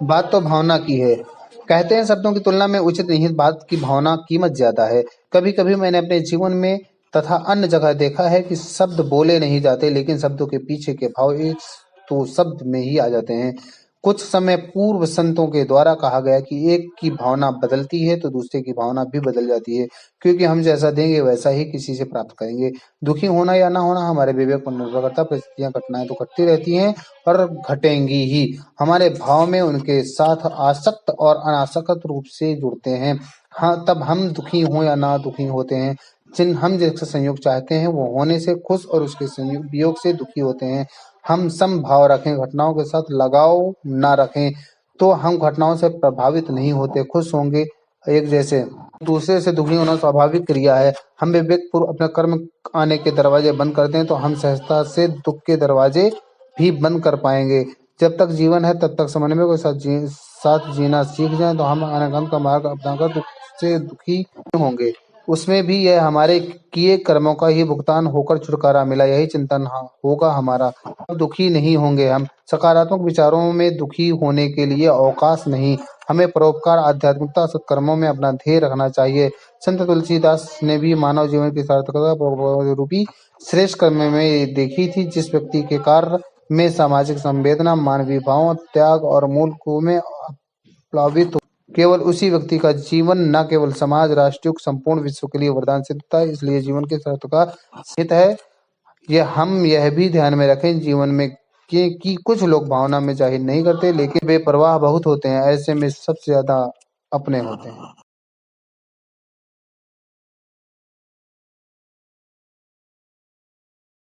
बात तो भावना की है। कहते हैं शब्दों की तुलना में उचित निहित बात की भावना कीमत ज्यादा है। कभी कभी मैंने अपने जीवन में तथा अन्य जगह देखा है कि शब्द बोले नहीं जाते, लेकिन शब्दों के पीछे के भाव एक तो शब्द में ही आ जाते हैं। कुछ समय पूर्व संतों के द्वारा कहा गया कि एक की भावना बदलती है तो दूसरे की भावना भी बदल जाती है, क्योंकि हम जैसा देंगे वैसा ही किसी से प्राप्त करेंगे। दुखी होना या ना होना हमारे विवेक पर निर्भर करता है। परिस्थितियां, घटनाएं तो घटती रहती हैं और घटेंगी ही। हमारे भाव में उनके साथ आसक्त और अनासक्त रूप से जुड़ते हैं। हाँ, तब हम दुखी हों या ना दुखी होते हैं। जिन हम जैसे संयोग चाहते हैं वो होने से खुश और उसके संयोग वियोग से दुखी होते हैं। हम सम भाव रखें, घटनाओं के साथ लगाव ना रखें, तो हम घटनाओं से प्रभावित नहीं होते, खुश होंगे एक जैसे। दूसरे से दुखी होना स्वाभाविक क्रिया है। हम विवेकपूर्व अपने कर्म आने के दरवाजे बंद कर दें तो हम सहजता से दुख के दरवाजे भी बंद कर पाएंगे। जब तक जीवन है तब तक समन्वय के साथ जीना सीख जाएं तो हम अनगंत का मार्ग अपनाकर दुख से दुखी नहीं होंगे। उसमें भी यह हमारे किए कर्मों का ही भुगतान होकर छुटकारा मिला, यही चिंतन होगा हमारा। अब दुखी नहीं होंगे हम। सकारात्मक विचारों में दुखी होने के लिए अवकाश नहीं। हमें परोपकार, आध्यात्मिकता, सत्कर्मों में अपना ध्येय रखना चाहिए। संत तुलसीदास ने भी मानव जीवन की सार्थकता रूपी श्रेष्ठ कर्म में देखी थी। जिस व्यक्ति के कार्य में सामाजिक संवेदना, मानवीय भाव, त्याग और मूल को में प्लावित हो, केवल उसी व्यक्ति का जीवन न केवल समाज, राष्ट्र, संपूर्ण विश्व के लिए वरदान सिद्ध होता है। इसलिए जीवन के सार्थकता हित है हम यह भी ध्यान में रखें जीवन में कि कुछ लोग भावना में जाहिर नहीं करते, लेकिन बेपरवाह बहुत होते हैं। ऐसे में सबसे ज्यादा अपने होते हैं।